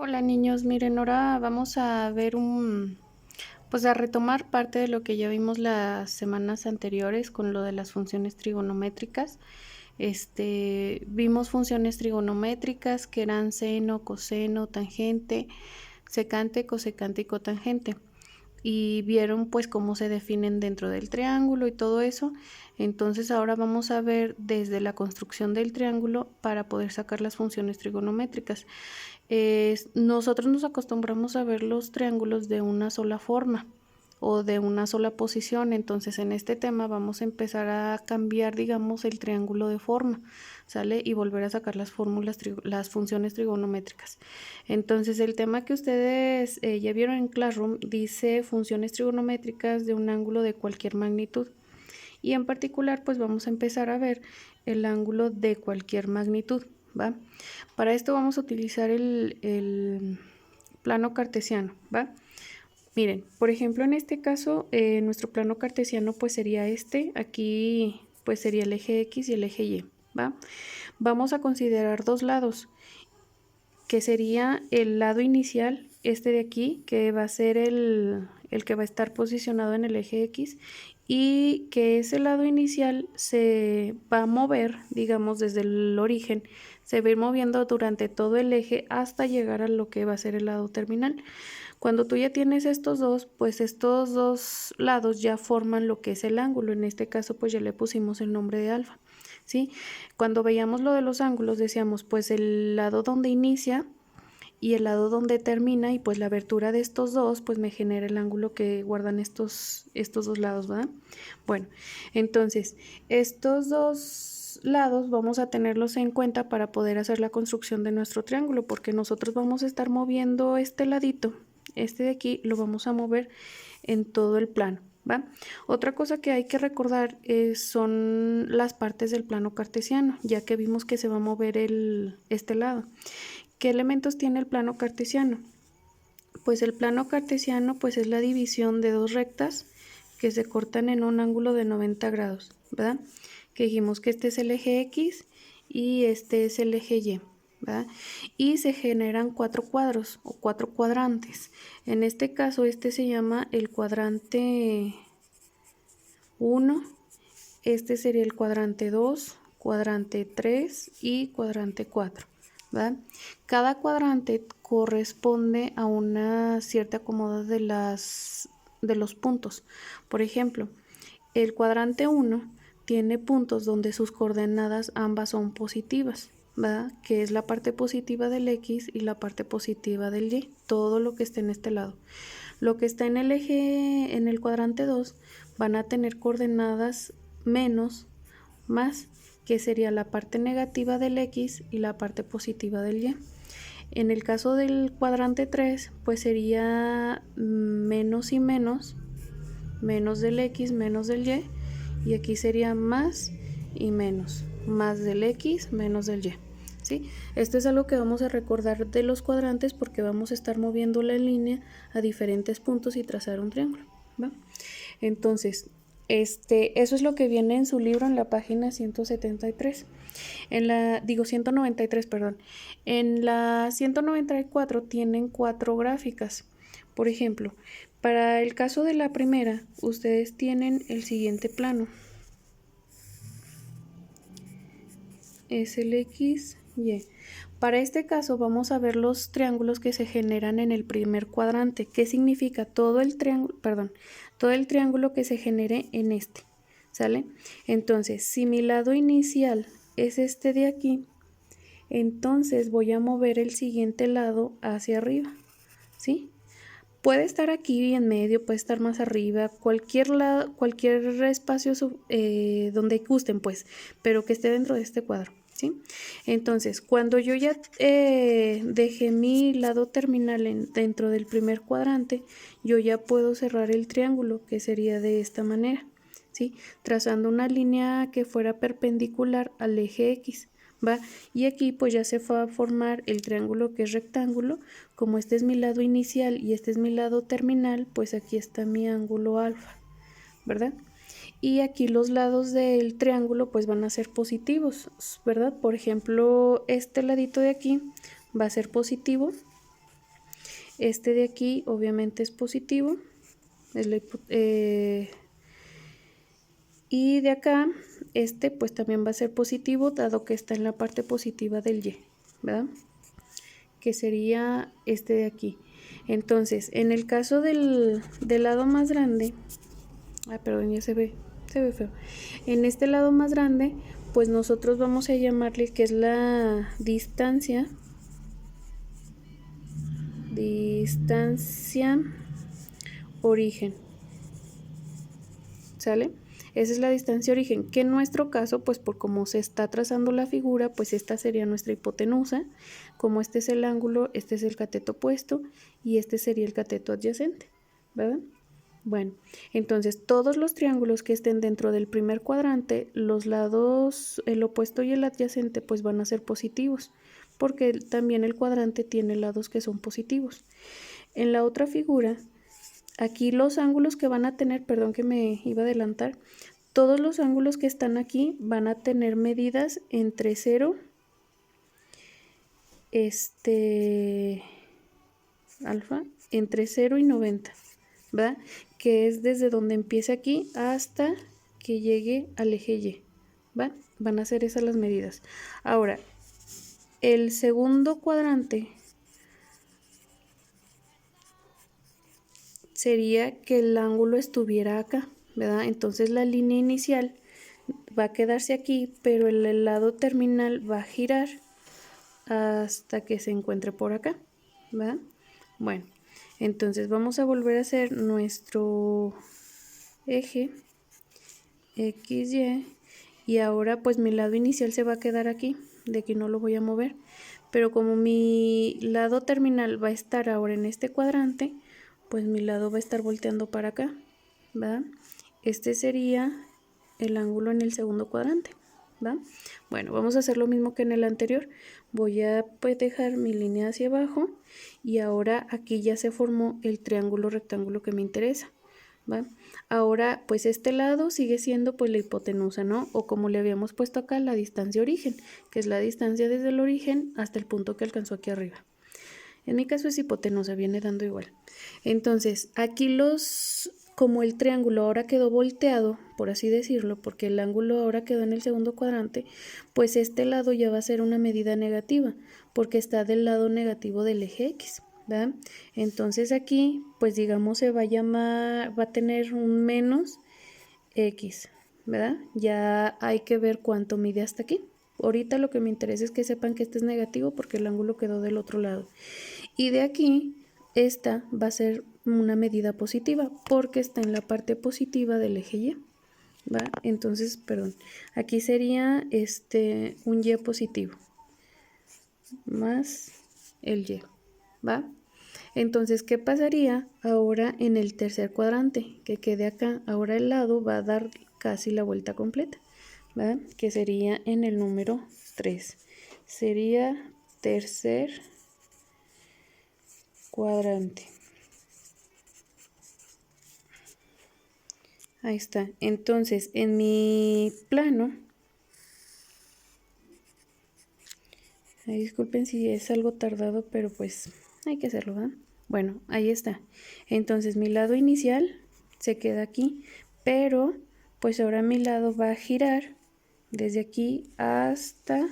Hola niños, miren, ahora vamos a ver pues a retomar parte de lo que ya vimos las semanas anteriores con lo de las funciones trigonométricas. Vimos funciones trigonométricas que eran seno, coseno, tangente, secante, cosecante y cotangente. Y vieron pues cómo se definen dentro del triángulo y todo eso. Entonces ahora vamos a ver desde la construcción del triángulo para poder sacar las funciones trigonométricas. Nosotros nos acostumbramos a ver los triángulos de una sola forma o de una sola posición. Entonces en este tema vamos a empezar a cambiar, digamos, el triángulo de forma, ¿sale? Y volver a sacar las funciones trigonométricas. Entonces el tema que ustedes ya vieron en Classroom dice funciones trigonométricas de un ángulo de cualquier magnitud. Y en particular pues vamos a empezar a ver el ángulo de cualquier magnitud, ¿va? Para esto vamos a utilizar el plano cartesiano, ¿va? Miren, por ejemplo, en este caso, nuestro plano cartesiano pues sería aquí pues sería el eje X y el eje Y, ¿va? Vamos a considerar dos lados, que sería el lado inicial, este de aquí, que va a ser el que va a estar posicionado en el eje X, y que ese lado inicial se va a mover, digamos, desde el origen, se va a ir moviendo durante todo el eje hasta llegar a lo que va a ser el lado terminal. Cuando tú ya tienes estos dos, pues estos dos lados ya forman lo que es el ángulo. En este caso, pues ya le pusimos el nombre de alfa, ¿sí? Cuando veíamos lo de los ángulos, decíamos, pues el lado donde inicia y el lado donde termina, y pues la abertura de estos dos pues me genera el ángulo que guardan estos dos lados, ¿verdad? Bueno, entonces estos dos lados vamos a tenerlos en cuenta para poder hacer la construcción de nuestro triángulo, porque nosotros vamos a estar moviendo este ladito, este de aquí lo vamos a mover en todo el plano, ¿va? Otra cosa que hay que recordar son las partes del plano cartesiano, ya que vimos que se va a mover este lado. ¿Qué elementos tiene el plano cartesiano? Pues el plano cartesiano pues es la división de dos rectas que se cortan en un ángulo de 90 grados, ¿verdad? Que dijimos que este es el eje X y este es el eje Y, ¿verdad? Y se generan cuatro cuadros o cuatro cuadrantes. En este caso este se llama el cuadrante 1, este sería el cuadrante 2, cuadrante 3 y cuadrante 4. ¿verdad? Cada cuadrante corresponde a una cierta acomodo de los puntos. Por ejemplo, el cuadrante 1 tiene puntos donde sus coordenadas ambas son positivas, ¿verdad? Que es la parte positiva del X y la parte positiva del Y, todo lo que esté en este lado. Lo que está en el eje, en el cuadrante 2, van a tener coordenadas menos, más, que sería la parte negativa del X y la parte positiva del Y. En el caso del cuadrante 3, pues sería menos y menos, menos del X, menos del Y, y aquí sería más y menos, más del X, menos del Y. ¿Sí? Esto es algo que vamos a recordar de los cuadrantes porque vamos a estar moviendo la línea a diferentes puntos y trazar un triángulo, ¿va? Entonces, eso es lo que viene en su libro en la página 173. 193, perdón. En la 194 tienen cuatro gráficas. Por ejemplo, para el caso de la primera, ustedes tienen el siguiente plano. Es el X, Y. Para este caso vamos a ver los triángulos que se generan en el primer cuadrante. ¿Qué significa? Todo el triángulo que se genere en este, ¿sale? Entonces, si mi lado inicial es este de aquí, entonces voy a mover el siguiente lado hacia arriba, ¿sí? Puede estar aquí en medio, puede estar más arriba, cualquier lado, cualquier espacio donde gusten, pues, pero que esté dentro de este cuadro, ¿sí? Entonces, cuando yo ya dejé mi lado terminal dentro del primer cuadrante, yo ya puedo cerrar el triángulo, que sería de esta manera, ¿sí? Trazando una línea que fuera perpendicular al eje X. ¿Va? Y aquí pues ya se va a formar el triángulo que es rectángulo. Como este es mi lado inicial y este es mi lado terminal, pues aquí está mi ángulo alfa, ¿verdad? Y aquí los lados del triángulo pues van a ser positivos, ¿verdad? Por ejemplo, este ladito de aquí va a ser positivo Este de aquí obviamente es positivo. Y de acá, este pues también va a ser positivo, dado que está en la parte positiva del Y, ¿verdad? Que sería este de aquí. Entonces, en el caso del lado más grande, perdón, ya se ve feo. En este lado más grande, pues nosotros vamos a llamarle que es la distancia origen, ¿sale? Esa es la distancia origen, que en nuestro caso, pues por cómo se está trazando la figura, pues esta sería nuestra hipotenusa. Como este es el ángulo, este es el cateto opuesto y este sería el cateto adyacente, ¿verdad? Bueno, entonces todos los triángulos que estén dentro del primer cuadrante, los lados, el opuesto y el adyacente, pues van a ser positivos, porque también el cuadrante tiene lados que son positivos. En la otra figura, aquí los ángulos que van a tener, perdón que me iba a adelantar, todos los ángulos que están aquí van a tener medidas entre 0, alfa, entre 0 y 90, ¿verdad? Que es desde donde empiece aquí hasta que llegue al eje Y, ¿va? Van a ser esas las medidas. Ahora, el segundo cuadrante sería que el ángulo estuviera acá, ¿verdad? Entonces la línea inicial va a quedarse aquí, pero el lado terminal va a girar hasta que se encuentre por acá, ¿verdad? Bueno, entonces vamos a volver a hacer nuestro eje XY y ahora pues mi lado inicial se va a quedar aquí, de aquí no lo voy a mover, pero como mi lado terminal va a estar ahora en este cuadrante, pues mi lado va a estar volteando para acá, ¿va? Este sería el ángulo en el segundo cuadrante, ¿va? Bueno, vamos a hacer lo mismo que en el anterior. Voy a pues dejar mi línea hacia abajo y ahora aquí ya se formó el triángulo rectángulo que me interesa, ¿va? Ahora pues este lado sigue siendo pues la hipotenusa, ¿no? O como le habíamos puesto acá, la distancia origen, que es la distancia desde el origen hasta el punto que alcanzó aquí arriba. En mi caso es hipotenusa, viene dando igual. Entonces, aquí como el triángulo ahora quedó volteado, por así decirlo, porque el ángulo ahora quedó en el segundo cuadrante, pues este lado ya va a ser una medida negativa, porque está del lado negativo del eje X, ¿verdad? Entonces aquí, pues digamos, se va a llamar, va a tener un menos X, ¿verdad? Ya hay que ver cuánto mide hasta aquí. Ahorita lo que me interesa es que sepan que este es negativo porque el ángulo quedó del otro lado. Y de aquí, esta va a ser una medida positiva porque está en la parte positiva del eje Y, ¿va? Entonces, perdón, aquí sería un Y positivo más el Y, ¿va? Entonces, ¿qué pasaría ahora en el tercer cuadrante? Que quede acá. Ahora el lado va a dar casi la vuelta completa, ¿va? Que sería en el número 3. Sería tercer cuadrante. Ahí está. Entonces, en mi plano, disculpen si es algo tardado, pero pues hay que hacerlo, ¿verdad? Bueno, ahí está. Entonces, mi lado inicial se queda aquí, pero pues ahora mi lado va a girar desde aquí hasta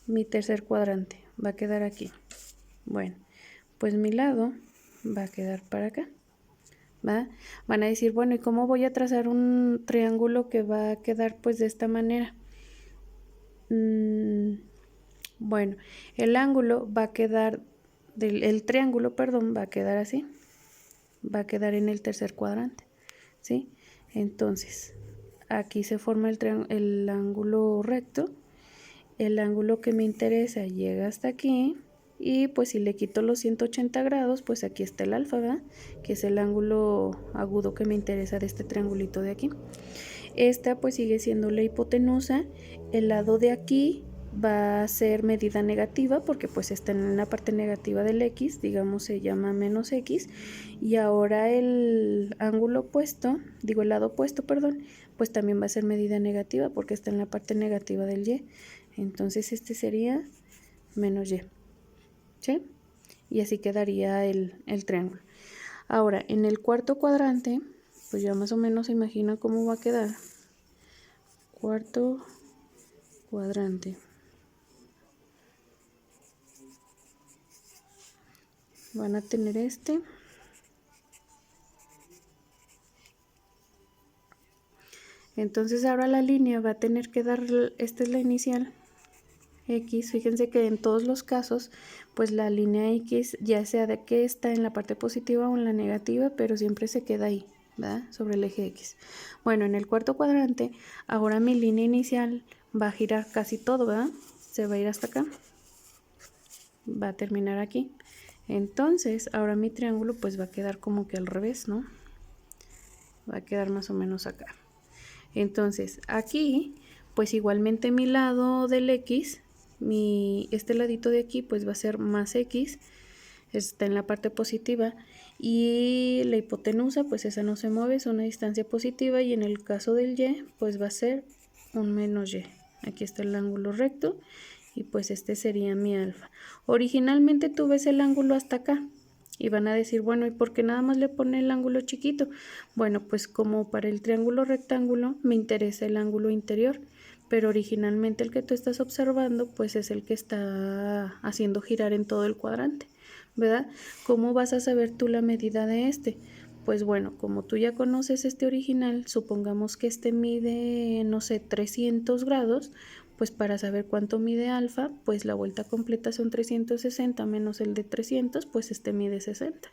mi tercer cuadrante. Va a quedar aquí. Bueno, pues mi lado va a quedar para acá, ¿va? Van a decir, bueno, ¿y cómo voy a trazar un triángulo que va a quedar pues de esta manera? Bueno, el ángulo va a quedar, el triángulo, perdón, va a quedar así. Va a quedar en el tercer cuadrante, ¿sí? Entonces, aquí se forma el ángulo recto. El ángulo que me interesa llega hasta aquí. Y pues si le quito los 180 grados, pues aquí está el alfa, ¿verdad? Que es el ángulo agudo que me interesa de este triangulito de aquí. Esta pues sigue siendo la hipotenusa. El lado de aquí va a ser medida negativa porque pues está en la parte negativa del X, digamos se llama menos X. Y ahora el ángulo opuesto, digo el lado opuesto, perdón, pues también va a ser medida negativa porque está en la parte negativa del Y. Entonces este sería menos Y, ¿sí? y así quedaría el triángulo. Ahora, en el cuarto cuadrante, pues ya más o menos se imagina cómo va a quedar. Cuarto cuadrante. Van a tener este. Entonces ahora la línea va a tener que dar, esta es la inicial, X. Fíjense que en todos los casos, pues la línea X, ya sea de que está en la parte positiva o en la negativa, pero siempre se queda ahí, ¿verdad? Sobre el eje X. Bueno, en el cuarto cuadrante, ahora mi línea inicial va a girar casi todo, ¿verdad? Se va a ir hasta acá. Va a terminar aquí. Entonces, ahora mi triángulo pues va a quedar como que al revés, ¿no? Va a quedar más o menos acá. Entonces, aquí, pues igualmente mi lado del X, este ladito de aquí, pues va a ser más X, está en la parte positiva, y la hipotenusa, pues esa no se mueve, es una distancia positiva, y en el caso del Y, pues va a ser un menos Y. Aquí está el ángulo recto, y pues este sería mi alfa. Originalmente tú ves el ángulo hasta acá, y van a decir, bueno, ¿y por qué nada más le pone el ángulo chiquito? Bueno, pues como para el triángulo rectángulo me interesa el ángulo interior, pero originalmente el que tú estás observando pues es el que está haciendo girar en todo el cuadrante, ¿verdad? ¿Cómo vas a saber tú la medida de este? Pues bueno, como tú ya conoces este original, supongamos que este mide, no sé, 300 grados, pues para saber cuánto mide alfa, pues la vuelta completa son 360 menos el de 300, pues este mide 60,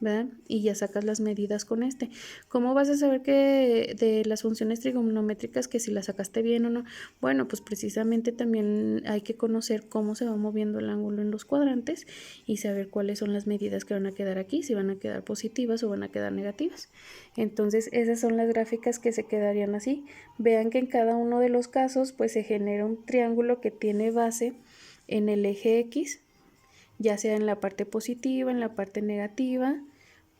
¿verdad? Y ya sacas las medidas con este. ¿Cómo vas a saber que de las funciones trigonométricas que si las sacaste bien o no? Bueno, pues precisamente también hay que conocer cómo se va moviendo el ángulo en los cuadrantes y saber cuáles son las medidas que van a quedar aquí, si van a quedar positivas o van a quedar negativas. Entonces, esas son las gráficas que se quedarían así. Vean que en cada uno de los casos, pues se genera un triángulo que tiene base en el eje X, ya sea en la parte positiva, en la parte negativa,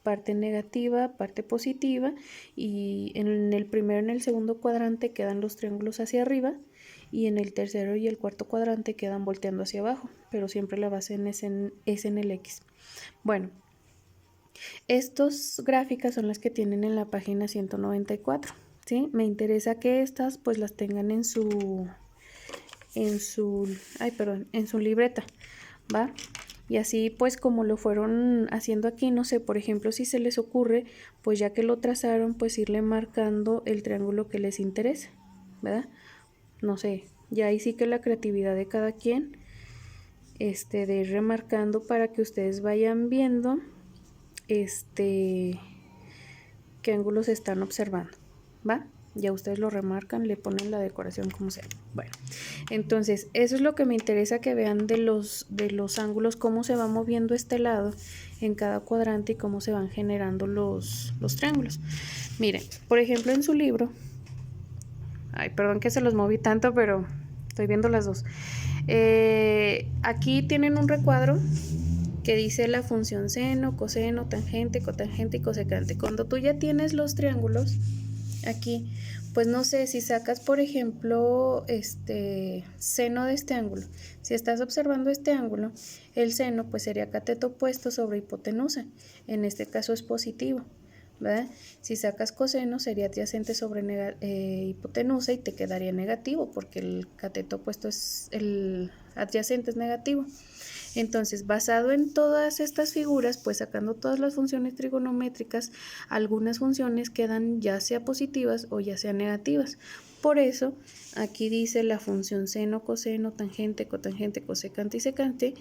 parte positiva, y en el primero y en el segundo cuadrante quedan los triángulos hacia arriba, y en el tercero y el cuarto cuadrante quedan volteando hacia abajo, pero siempre la base es en el X. Bueno, estas gráficas son las que tienen en la página 194, ¿sí? Me interesa que estas pues las tengan en su libreta, ¿va? Y así pues como lo fueron haciendo aquí, no sé, por ejemplo, si se les ocurre, pues ya que lo trazaron, pues irle marcando el triángulo que les interese, ¿verdad? No sé, ya ahí sí que la creatividad de cada quien, de ir remarcando para que ustedes vayan viendo, qué ángulos están observando, ¿va? Ya ustedes lo remarcan, le ponen la decoración como sea. Bueno, entonces eso es lo que me interesa que vean de los ángulos, cómo se va moviendo este lado en cada cuadrante y cómo se van generando los triángulos. Miren, por ejemplo en su libro, ay, perdón que se los moví tanto, pero estoy viendo las dos. Aquí tienen un recuadro que dice la función seno, coseno, tangente, cotangente y cosecante. Cuando tú ya tienes los triángulos aquí, pues no sé, si sacas por ejemplo seno de este ángulo, si estás observando este ángulo, el seno pues sería cateto opuesto sobre hipotenusa, en este caso es positivo, ¿verdad? Si sacas coseno sería adyacente sobre hipotenusa y te quedaría negativo porque el cateto opuesto el adyacente es negativo. Entonces, basado en todas estas figuras, pues sacando todas las funciones trigonométricas, algunas funciones quedan ya sea positivas o ya sea negativas. Por eso, aquí dice la función seno, coseno, tangente, cotangente, cosecante y secante,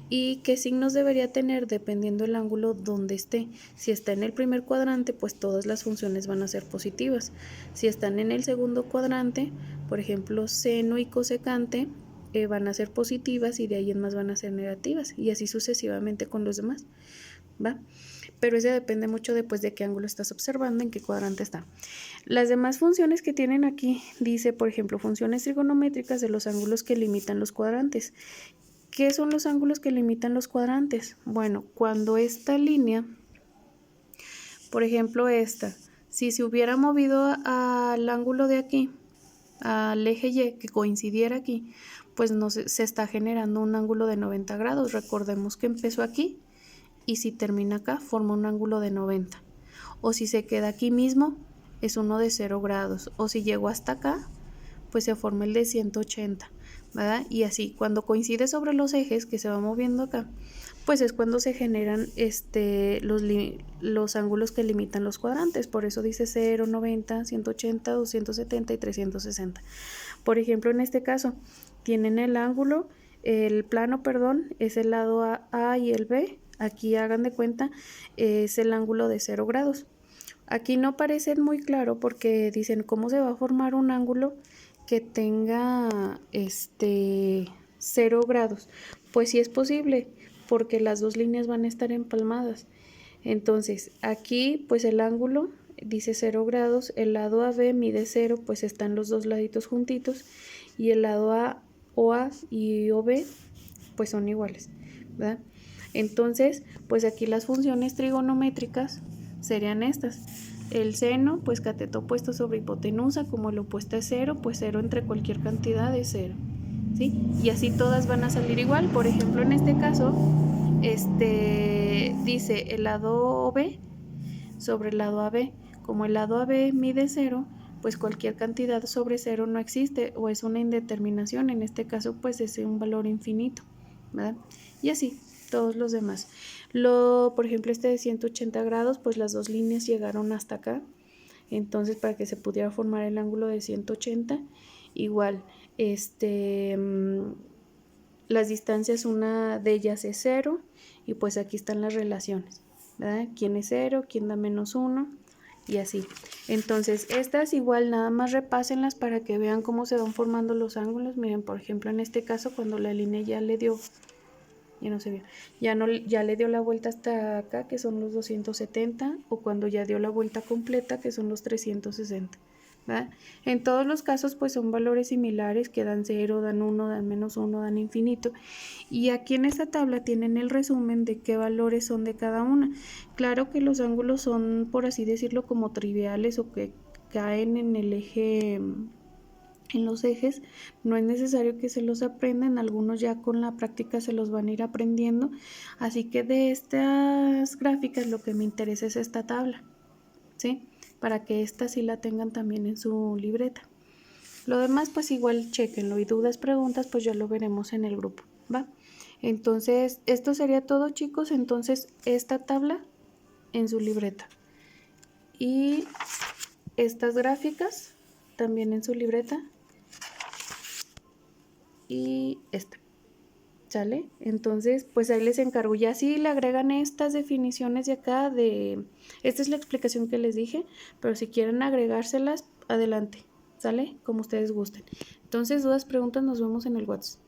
y qué signos debería tener dependiendo del ángulo donde esté. Si está en el primer cuadrante, pues todas las funciones van a ser positivas. Si están en el segundo cuadrante, por ejemplo, seno y cosecante, van a ser positivas y de ahí en más van a ser negativas y así sucesivamente con los demás, ¿va? Pero eso depende mucho después de qué ángulo estás observando, en qué cuadrante está. Las demás funciones que tienen aquí, dice por ejemplo funciones trigonométricas de los ángulos que limitan los cuadrantes. ¿Qué son los ángulos que limitan los cuadrantes? Bueno, cuando esta línea, por ejemplo si se hubiera movido al ángulo de aquí, al eje Y, que coincidiera aquí, pues no se está generando un ángulo de 90 grados. Recordemos que empezó aquí y si termina acá forma un ángulo de 90. O si se queda aquí mismo es uno de 0 grados. O si llegó hasta acá, pues se forma el de 180, ¿verdad? Y así, cuando coincide sobre los ejes que se va moviendo acá, pues es cuando se generan los ángulos que limitan los cuadrantes. Por eso dice 0, 90, 180, 270 y 360. Por ejemplo, en este caso, tienen el plano, perdón, es el lado A y el B. Aquí hagan de cuenta, es el ángulo de 0 grados. Aquí no parece muy claro porque dicen cómo se va a formar un ángulo que tenga 0 grados. Pues sí es posible, porque las dos líneas van a estar empalmadas. Entonces, aquí pues el ángulo dice 0 grados, el lado AB mide 0, pues están los dos laditos juntitos, y el lado OA y OB pues son iguales, ¿verdad? Entonces, pues aquí las funciones trigonométricas serían estas. El seno, pues cateto opuesto sobre hipotenusa, como el opuesto es 0, pues 0 entre cualquier cantidad es 0, ¿sí? Y así todas van a salir igual. Por ejemplo, en este caso, dice el lado B sobre el lado AB. Como el lado AB mide 0, pues cualquier cantidad sobre 0 no existe o es una indeterminación. En este caso, pues es un valor infinito, ¿verdad? Y así, todos los demás. Por ejemplo, este de 180 grados, pues las dos líneas llegaron hasta acá. Entonces, para que se pudiera formar el ángulo de 180, igual, las distancias, una de ellas es 0, y pues aquí están las relaciones, ¿verdad? ¿Quién es 0? ¿Quién da -1? Y así. Entonces, estas igual nada más repásenlas para que vean cómo se van formando los ángulos. Miren, por ejemplo, en este caso, cuando la línea ya le dio, ya no se vio, ya le dio la vuelta hasta acá, que son los 270, o cuando ya dio la vuelta completa, que son los 360. ¿verdad? En todos los casos pues son valores similares que dan 0, dan 1, dan -1, dan infinito, y aquí en esta tabla tienen el resumen de qué valores son de cada una. Claro que los ángulos son, por así decirlo, como triviales o que caen en el eje, en los ejes. No es necesario que se los aprendan, algunos ya con la práctica se los van a ir aprendiendo, así que de estas gráficas lo que me interesa es esta tabla, ¿sí? Para que esta sí la tengan también en su libreta. Lo demás pues igual chequenlo, y dudas, preguntas pues ya lo veremos en el grupo, ¿va? Entonces esto sería todo, chicos. Entonces esta tabla en su libreta y estas gráficas también en su libreta y esta, ¿sale? Entonces pues ahí les encargo, ya si le agregan estas definiciones de acá, esta es la explicación que les dije, pero si quieren agregárselas, adelante, ¿sale? Como ustedes gusten. Entonces, dudas, preguntas, nos vemos en el WhatsApp.